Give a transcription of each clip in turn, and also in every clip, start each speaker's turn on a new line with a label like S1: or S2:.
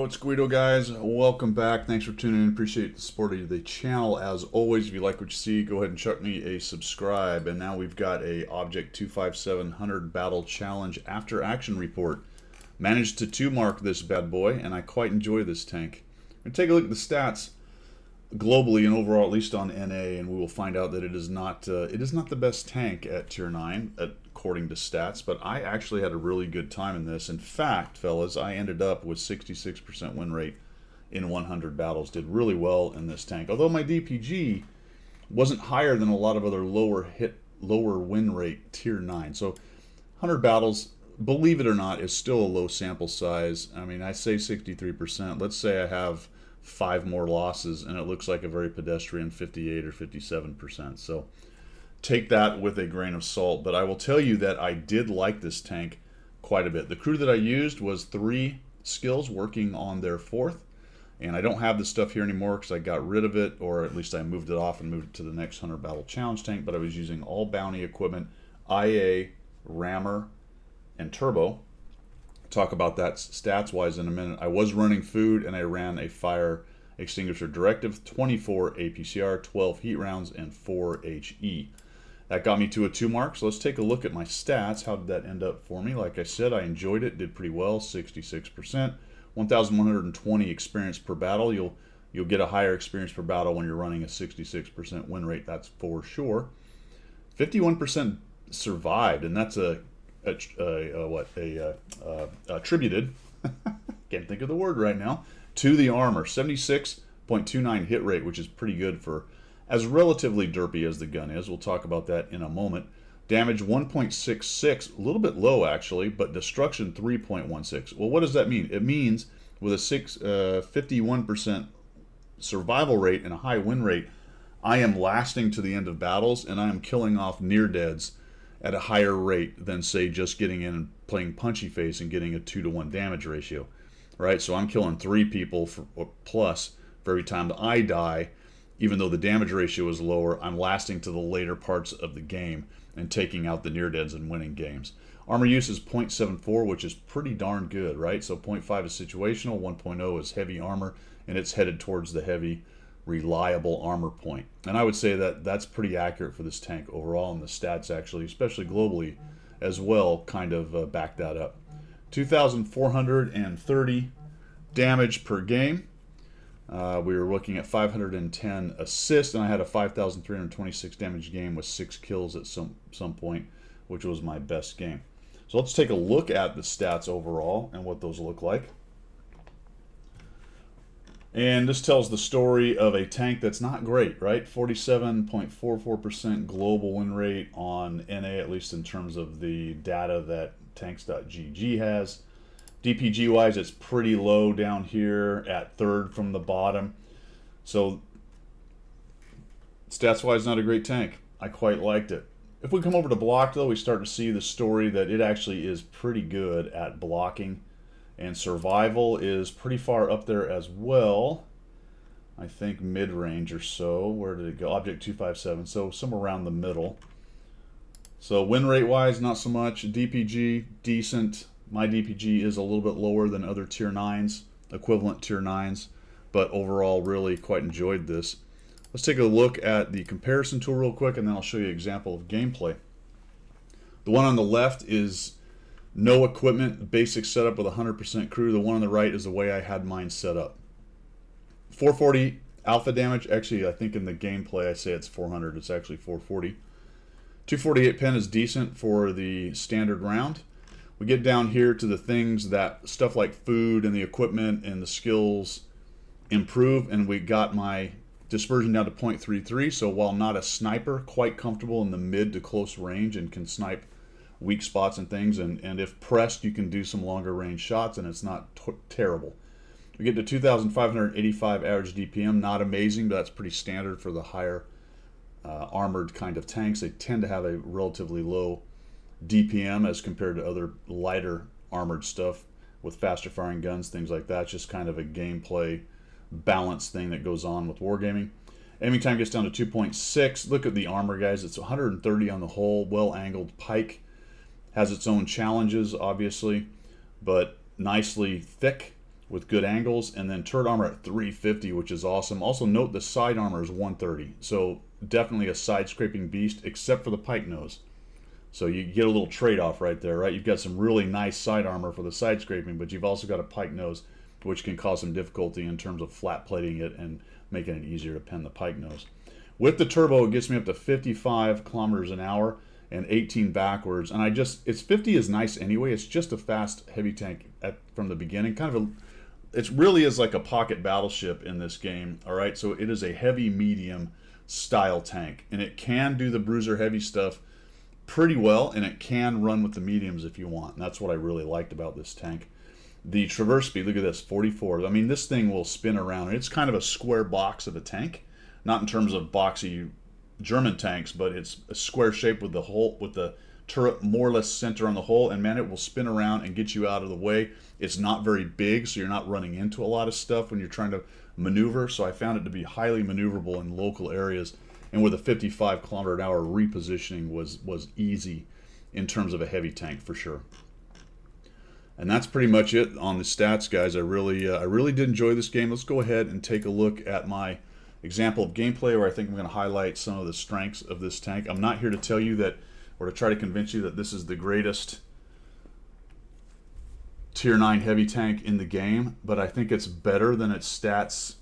S1: it's Guido, guys. Welcome back. Thanks for tuning in. Appreciate the support of the channel. As always, if you like what you see, go ahead and chuck me a subscribe. And now we've got a Object 25700 Battle Challenge After Action Report. Managed to 2-mark this bad boy, and I quite enjoy this tank. We're going to take a look at the stats globally and overall, at least on NA, and we will find out that it is not the best tank at Tier 9, according to stats, but I actually had a really good time in this. In fact, fellas, I ended up with 66% win rate in 100 battles. Did really well in this tank. Although my DPG wasn't higher than a lot of other lower win rate Tier 9. So 100 battles, believe it or not, is still a low sample size. I mean, I say 63%. Let's say I have 5 more losses, and it looks like a very pedestrian 58 or 57%. So take that with a grain of salt. But I will tell you that I did like this tank quite a bit. The crew that I used was 3 skills working on their 4th, and I don't have this stuff here anymore because I got rid of it, or at least I moved it off and moved it to the next 100 Battle Challenge tank. But I was using all bounty equipment, IA, rammer, and turbo. Talk about that stats wise in a minute. I was running food, and I ran a fire extinguisher directive, 24 APCR, 12 heat rounds, and 4 HE. That got me to a 2 mark. So let's take a look at my stats. How did that end up for me? Like I said, I enjoyed it, did pretty well, 66%, 1,120 experience per battle. You'll get a higher experience per battle when you're running a 66% win rate. That's for sure. 51% survived, and that's attributed, can't think of the word right now, to the armor. 76.29 hit rate, which is pretty good for as relatively derpy as the gun is. We'll talk about that in a moment. Damage 1.66, a little bit low actually, but destruction 3.16. Well, what does that mean? It means with a 51% survival rate and a high win rate, I am lasting to the end of battles, and I am killing off near deads at a higher rate than, say, just getting in and playing punchy face and getting a 2-to-1 damage ratio, right? So I'm killing 3 people or plus for every time that I die. Even though the damage ratio is lower, I'm lasting to the later parts of the game and taking out the near deads and winning games. Armor use is 0.74, which is pretty darn good, right? So 0.5 is situational, 1.0 is heavy armor, and it's headed towards the heavy reliable armor point. And I would say that that's pretty accurate for this tank overall, and the stats actually, especially globally as well, kind of back that up. 2,430 damage per game. We were looking at 510 assists, and I had a 5,326 damage game with 6 kills at some point, which was my best game. So let's take a look at the stats overall and what those look like. And this tells the story of a tank that's not great, right? 47.44% global win rate on NA, at least in terms of the data that tanks.gg has. DPG wise, it's pretty low down here at 3rd from the bottom. So stats wise, not a great tank. I quite liked it. If we come over to block though, we start to see the story that it actually is pretty good at blocking. And survival is pretty far up there as well. I think mid-range or so. Where did it go? Object 257. So somewhere around the middle. So win rate-wise, not so much. DPG, decent. My DPG is a little bit lower than other Tier 9s, equivalent Tier 9s. But overall, really quite enjoyed this. Let's take a look at the comparison tool real quick, and then I'll show you an example of gameplay. The one on the left is no equipment, basic setup with 100% crew. The one on the right is the way I had mine set up. 440 alpha damage. Actually, I think in the gameplay I say it's 400. It's actually 440. 248 pen is decent for the standard round. We get down here to the things that stuff like food and the equipment and the skills improve, and we got my dispersion down to 0.33. So while not a sniper, quite comfortable in the mid to close range and can snipe weak spots and things, and if pressed you can do some longer range shots, and it's not terrible. We get to 2,585 average DPM, not amazing, but that's pretty standard for the higher armored kind of tanks. They tend to have a relatively low DPM as compared to other lighter armored stuff with faster firing guns, things like that. It's just kind of a gameplay balance thing that goes on with wargaming. Aiming time gets down to 2.6. Look at the armor, guys. It's 130 on the whole, well-angled pike. Has its own challenges, obviously, but nicely thick. with good angles, and then turret armor at 350, which is awesome. Also note the side armor is 130, so definitely a side scraping beast, except for the pike nose. So you get a little trade-off right there, right? You've got some really nice side armor for the side scraping, but you've also got a pike nose, which can cause some difficulty in terms of flat plating it and making it easier to pen the pike nose. With the turbo, it gets me up to 55 kilometers an hour and 18 backwards, and it's 50 is nice anyway. It's just a fast heavy tank from the beginning, kind of it really is like a pocket battleship in this game. All right, so it is a heavy medium style tank, and it can do the bruiser heavy stuff pretty well, and it can run with the mediums if you want, and that's what I really liked about this tank. The traverse speed, look at this, 44. I mean, this thing will spin around. It's kind of a square box of a tank, not in terms of boxy German tanks, but it's a square shape with the hole, with the turret more or less center on the hole, and man, it will spin around and get you out of the way. It's not very big, so you're not running into a lot of stuff when you're trying to maneuver, so I found it to be highly maneuverable in local areas, and with a 55 kilometer an hour repositioning was easy in terms of a heavy tank for sure. And that's pretty much it on the stats, guys. I really did enjoy this game. Let's go ahead and take a look at my example of gameplay where I think I'm going to highlight some of the strengths of this tank. I'm not here to tell you that, or to try to convince you that this is the greatest tier 9 heavy tank in the game, but I think it's better than its stats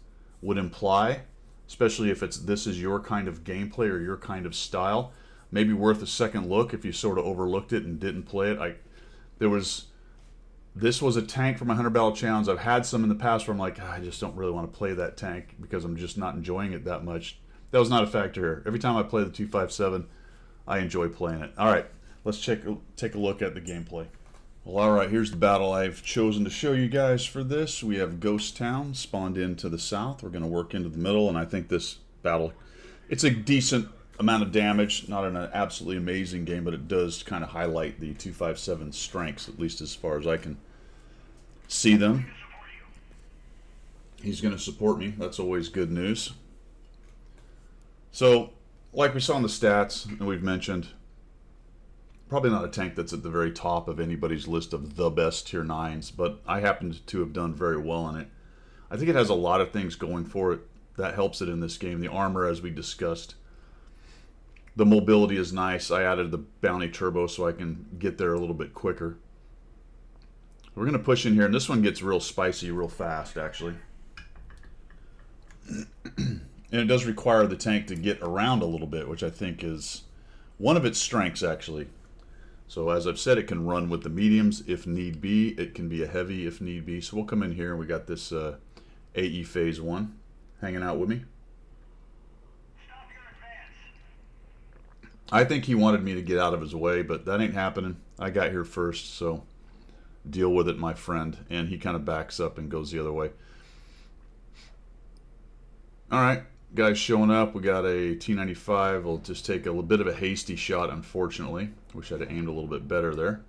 S1: would imply, especially if this is your kind of gameplay or your kind of style. Maybe worth a second look if you sort of overlooked it and didn't play it. This was a tank for my 100 Battle Challenge. I've had some in the past where I'm like, I just don't really want to play that tank because I'm just not enjoying it that much. That was not a factor here. Every time I play the 257, I enjoy playing it. All right, let's take a look at the gameplay. Well, all right, here's the battle I've chosen to show you guys for this. We have Ghost Town spawned in to the south. We're going to work into the middle, and I think this battle, it's a decent amount of damage. Not an absolutely amazing game, but it does kind of highlight the 257 strengths, at least as far as I can see them. He's going to support me. That's always good news. So, like we saw in the stats, and we've mentioned, probably not a tank that's at the very top of anybody's list of the best tier 9s, but I happen to have done very well in it. I think it has a lot of things going for it that helps it in this game. The armor, as we discussed. The mobility is nice. I added the bounty turbo so I can get there a little bit quicker. We're going to push in here, and this one gets real spicy real fast, actually. And it does require the tank to get around a little bit, which I think is one of its strengths, actually. So as I've said, it can run with the mediums if need be. It can be a heavy if need be. So we'll come in here, and we got this AE Phase 1 hanging out with me. I think he wanted me to get out of his way, but that ain't happening. I got here first, so deal with it, my friend. And he kind of backs up and goes the other way. All right, guys showing up. We got a T95. We'll just take a little bit of a hasty shot, unfortunately. Wish I'd have aimed a little bit better there.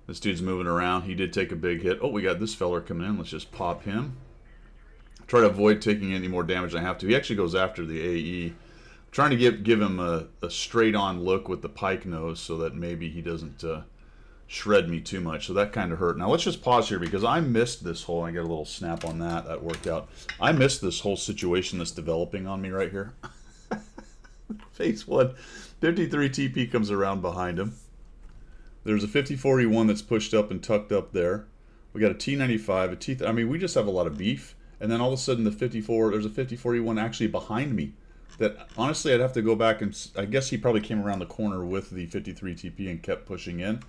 S1: This dude's moving around. He did take a big hit. Oh, we got this feller coming in. Let's just pop him. Try to avoid taking any more damage than I have to. He actually goes after the AE. Trying to give him a straight-on look with the pike nose so that maybe he doesn't shred me too much. So that kind of hurt. Now let's just pause here because I missed this whole, I get a little snap on that. That worked out. I missed this whole situation that's developing on me right here. Phase 1, 53 TP comes around behind him. There's a 5041 that's pushed up and tucked up there. We got a T95, a T. I mean, we just have a lot of beef. And then all of a sudden, there's a 5041 actually behind me. That honestly, I'd have to go back and I guess he probably came around the corner with the 53 TP and kept pushing in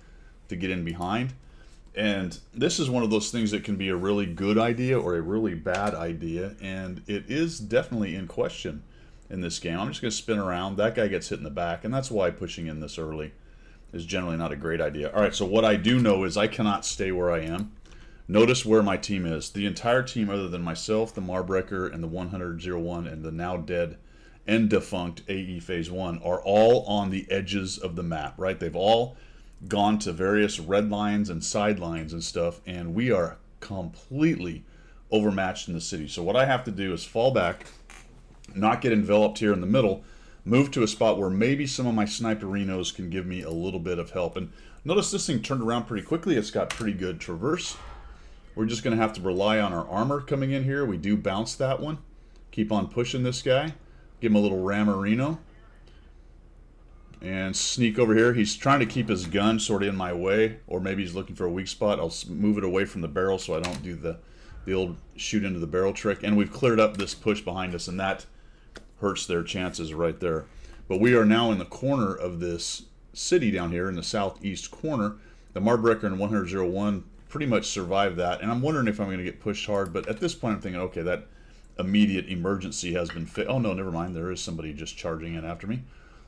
S1: to get in behind. And this is one of those things that can be a really good idea or a really bad idea, and it is definitely in question in this game. I'm just going to spin around. That guy gets hit in the back, and that's why pushing in this early is generally not a great idea. All right, so what I do know is I cannot stay where I am. Notice where my team is. The entire team, other than myself, the Marbreaker, and the 100-01, and the now dead and defunct AE Phase 1 are all on the edges of the map, right? They've all gone to various red lines and sidelines and stuff, and we are completely overmatched in the city. So what I have to do is fall back, not get enveloped here in the middle, move to a spot where maybe some of my sniperinos can give me a little bit of help. And Notice this thing turned around pretty quickly. It's got pretty good traverse. We're just going to have to rely on our armor coming in here. We do bounce that one. Keep on pushing this guy. Give him a little Ramarino. And sneak over here. He's trying to keep his gun sort of in my way. Or maybe he's looking for a weak spot. I'll move it away from the barrel so I don't do the old shoot into the barrel trick. And we've cleared up this push behind us, and that hurts their chances right there. But we are now in the corner of this city down here in the southeast corner. The Marbreaker and 100-01 pretty much survived that. And I'm wondering if I'm going to get pushed hard. But at this point, I'm thinking, okay, that immediate emergency has been fixed. Oh, no, never mind. There is somebody just charging in after me.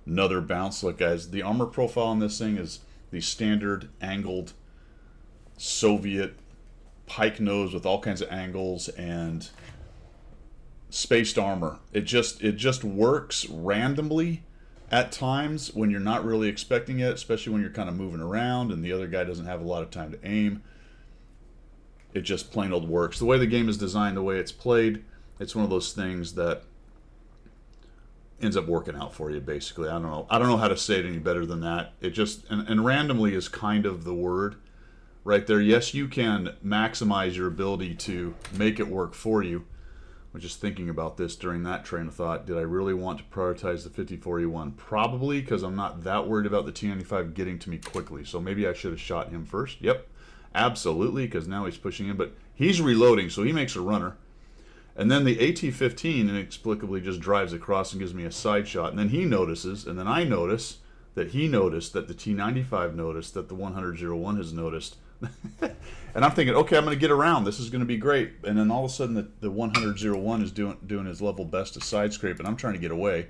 S1: Another bounce. Look, guys, the armor profile on this thing is the standard angled Soviet pike nose with all kinds of angles and spaced armor. It just works randomly at times when you're not really expecting it, especially when you're kind of moving around and the other guy doesn't have a lot of time to aim. It just plain old works. The way the game is designed, the way it's played, it's one of those things that ends up working out for you, basically. I don't know how to say it any better than that. It just, and randomly is kind of the word right there. Yes, you can maximize your ability to make it work for you. I was just thinking about this during that train of thought. Did I really want to prioritize the 54E1? Probably, because I'm not that worried about the T95 getting to me quickly. So maybe I should have shot him first. Yep, absolutely, because now he's pushing in. But he's reloading, so he makes a runner. And then the AT-15 inexplicably just drives across and gives me a side shot. And then he notices, and then I notice that he noticed, that the T-95 noticed, that the 100-01 has noticed. And I'm thinking, okay, I'm going to get around. This is going to be great. And then all of a sudden, the 100-01 is doing his level best to side scrape, and I'm trying to get away.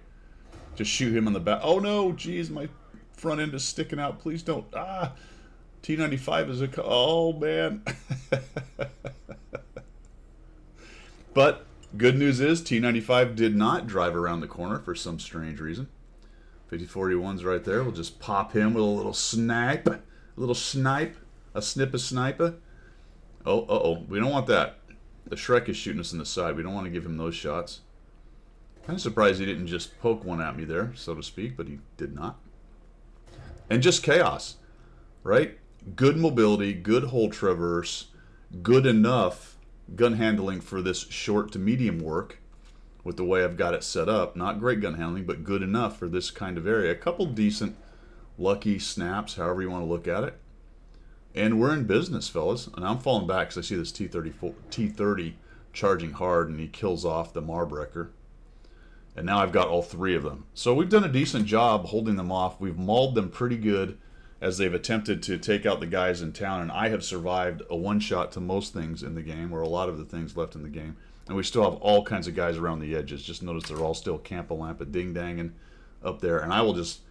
S1: Just shoot him in the back. Oh, no, geez, my front end is sticking out. Please don't. Ah, T-95 is a... Oh, man. But good news is T-95 did not drive around the corner for some strange reason. 5041's right there. We'll just pop him with a little snipe. A little snipe. A sniper. Oh, uh-oh. We don't want that. The Shrek is shooting us in the side. We don't want to give him those shots. Kind of surprised he didn't just poke one at me there, so to speak, but he did not. And just chaos, right? Good mobility, good hole traverse, good enough gun handling for this short to medium work with the way I've got it set up. Not great gun handling, but good enough for this kind of area. A couple decent lucky snaps, however you want to look at it. And we're in business, fellas. And I'm falling back because I see this T-30 charging hard, and he kills off the Marbreaker. And now I've got all three of them. So we've done a decent job holding them off. We've mauled them pretty good as they've attempted to take out the guys in town. And I have survived a one-shot to most things in the game, or a lot of the things left in the game. And we still have all kinds of guys around the edges. Just notice they're all still Camp-a-Lampa ding-danging up there. And I will just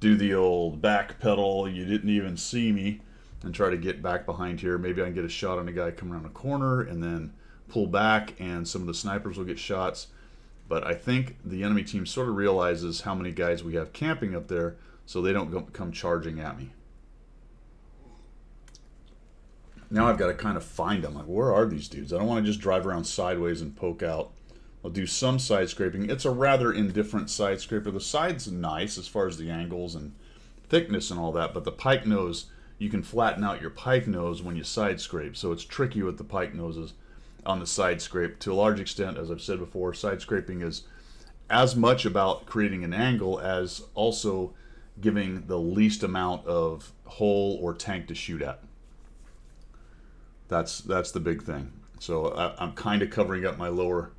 S1: do the old back pedal, you didn't even see me, and try to get back behind here. Maybe I can get a shot on a guy coming around the corner and then pull back, and some of the snipers will get shots. But I think the enemy team sort of realizes how many guys we have camping up there, so they don't come charging at me. Now I've got to kind of find them. Like, where are these dudes? I don't want to just drive around sideways and poke out. I'll do some side scraping. It's a rather indifferent side scraper. The side's nice as far as the angles and thickness and all that, but the pike nose, you can flatten out your pike nose when you side scrape, so it's tricky with the pike noses on the side scrape. To a large extent, as I've said before, side scraping is as much about creating an angle as also giving the least amount of hole or tank to shoot at. That's the big thing. So I'm kind of covering up my lower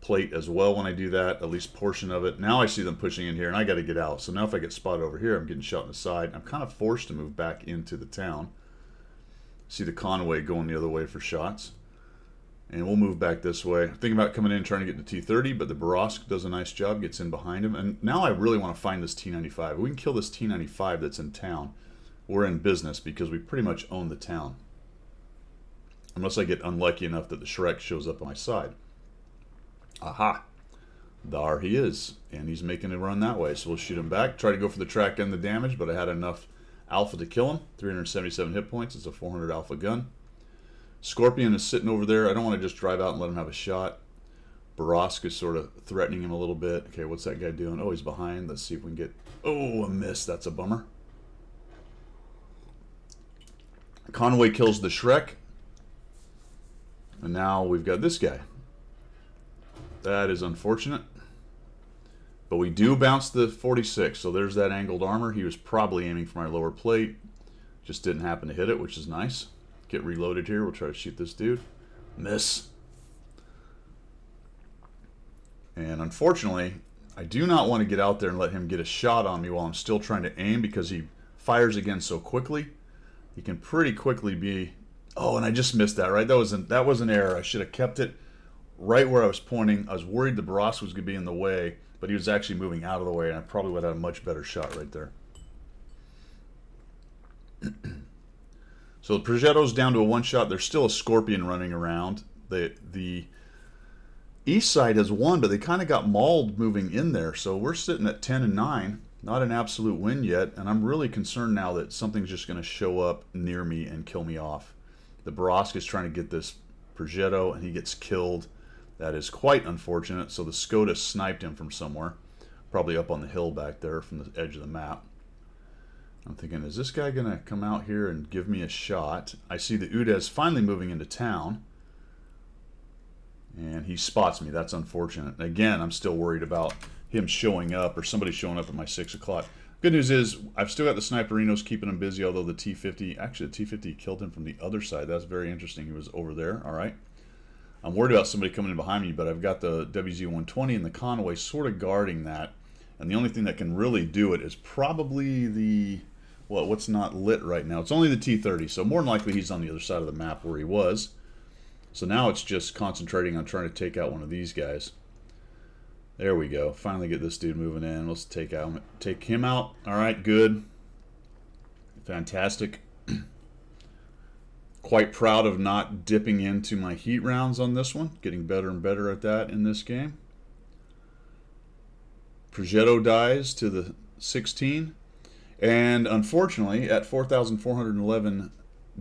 S1: plate as well when I do that, at least portion of it. Now I see them pushing in here, and I got to get out. So now if I get spotted over here, I'm getting shot in the side. I'm kind of forced to move back into the town. See the Conway going the other way for shots. And we'll move back this way. Thinking about coming in and trying to get the T-30, but the Borovsk does a nice job, gets in behind him. And now I really want to find this T-95. If we can kill this T-95 that's in town, we're in business because we pretty much own the town. Unless I get unlucky enough that the Shrek shows up on my side. Aha. There he is. And he's making a run that way. So we'll shoot him back. Try to go for the track and the damage, but I had enough alpha to kill him. 377 hit points. It's a 400 alpha gun. Scorpion is sitting over there. I don't want to just drive out and let him have a shot. Borovsk is sort of threatening him a little bit. Okay, what's that guy doing? Oh, he's behind. Let's see if we can get... Oh, a miss. That's a bummer. Conway kills the Shrek. And now we've got this guy. That is unfortunate. But we do bounce the 46, so there's that angled armor. He was probably aiming for my lower plate. Just didn't happen to hit it, which is nice. Get reloaded here. We'll try to shoot this dude. Miss. And unfortunately, I do not want to get out there and let him get a shot on me while I'm still trying to aim, because he fires again so quickly. He can pretty quickly be... Oh, and I just missed that, right? That was an error. I should have kept it right where I was pointing. I was worried the Boros was going to be in the way, but he was actually moving out of the way, and I probably would have had a much better shot right there. So the Progetto's down to a one-shot. There's still a Scorpion running around. The east side has won, but they kind of got mauled moving in there. So we're sitting at 10-9. Not an absolute win yet, and I'm really concerned now that something's just going to show up near me and kill me off. The Boros is trying to get this Progetto, and he gets killed. That is quite unfortunate. So the Skoda sniped him from somewhere, probably up on the hill back there from the edge of the map. I'm thinking, is this guy going to come out here and give me a shot? I see the Udez finally moving into town, and he spots me. That's unfortunate. Again, I'm still worried about him showing up or somebody showing up at my 6 o'clock. Good news is I've still got the Sniperinos keeping him busy, although the T-50, actually the T-50 killed him from the other side. That's very interesting. He was over there. All right. I'm worried about somebody coming in behind me, but I've got the WZ-120 and the Conway sort of guarding that. And the only thing that can really do it is probably the, well, what's not lit right now. It's only the T-30, so more than likely he's on the other side of the map where he was. So now it's just concentrating on trying to take out one of these guys. There we go. Finally get this dude moving in. Let's take him out. All right, good. Fantastic. Quite proud of not dipping into my heat rounds on this one. Getting better and better at that in this game. Progetto dies to the 16. And unfortunately, at 4,411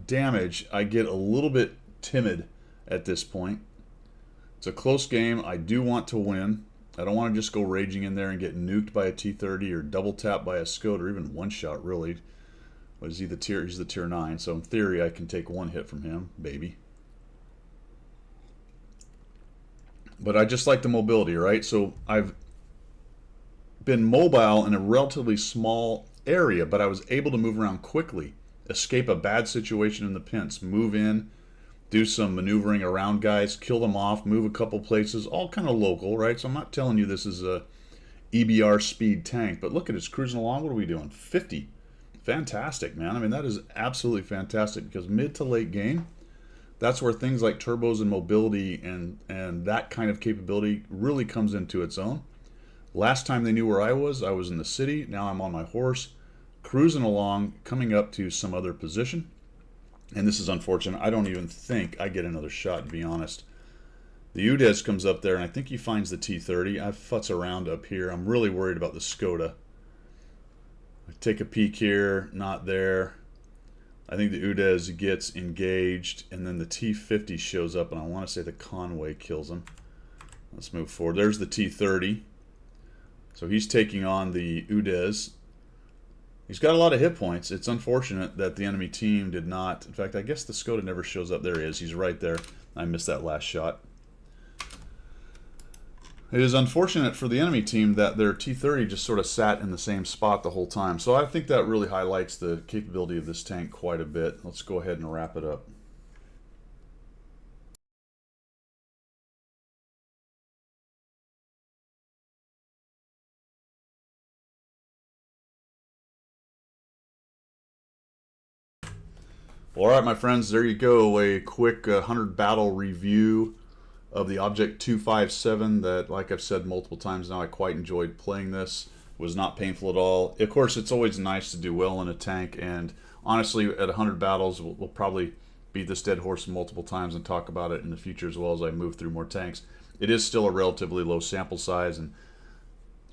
S1: damage, I get a little bit timid at this point. It's a close game. I do want to win. I don't want to just go raging in there and get nuked by a T-30 or double tapped by a Skoda, or even one shot, really. What is he, the tier? He's the tier 9, so in theory I can take one hit from him, baby. But I just like the mobility, right? So I've been mobile in a relatively small area, but I was able to move around quickly, escape a bad situation in the pinch, move in, do some maneuvering around guys, kill them off, move a couple places, all kind of local, right? So I'm not telling you this is a EBR speed tank, but look at it, it's cruising along. What are we doing? 50. Fantastic, man. I mean, that is absolutely fantastic, because mid to late game, that's where things like turbos and mobility and that kind of capability really comes into its own. Last time they knew where I was in the city. Now I'm on my horse, cruising along, coming up to some other position. And this is unfortunate. I don't even think I get another shot, to be honest. The Udez comes up there, and I think he finds the T-30. I futz around up here. I'm really worried about the Skoda. I take a peek here, not there. I think the Udez gets engaged, and then the T-50 shows up, and I want to say the Conway kills him. Let's move forward. There's the T-30. So he's taking on the Udez. He's got a lot of hit points. It's unfortunate that the enemy team did not. In fact, I guess the Skoda never shows up. There he is. He's right there. I missed that last shot. It is unfortunate for the enemy team that their T-30 just sort of sat in the same spot the whole time. So I think that really highlights the capability of this tank quite a bit. Let's go ahead and wrap it up. Well, all right, my friends, there you go. A quick 100 battle review of the Object 257 that, like I've said multiple times now, I quite enjoyed playing this. It was not painful at all. Of course, it's always nice to do well in a tank, and honestly, at 100 battles, we'll probably beat this dead horse multiple times and talk about it in the future as well as I move through more tanks. It is still a relatively low sample size, and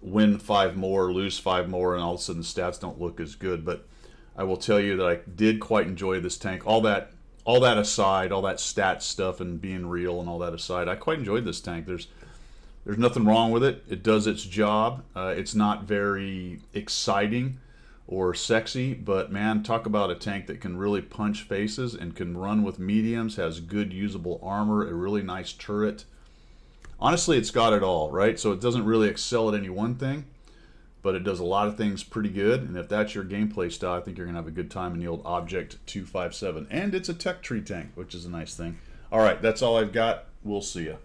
S1: win 5 more, lose 5 more, and all of a sudden the stats don't look as good, but I will tell you that I did quite enjoy this tank. All that aside, all that stat stuff and being real and all that aside, I quite enjoyed this tank. There's nothing wrong with it. It does its job. It's not very exciting or sexy, but man, talk about a tank that can really punch faces and can run with mediums, has good usable armor, a really nice turret. Honestly, it's got it all, right? So it doesn't really excel at any one thing, but it does a lot of things pretty good. And if that's your gameplay style, I think you're going to have a good time in the old Object 257. And it's a tech tree tank, which is a nice thing. All right, that's all I've got. We'll see you.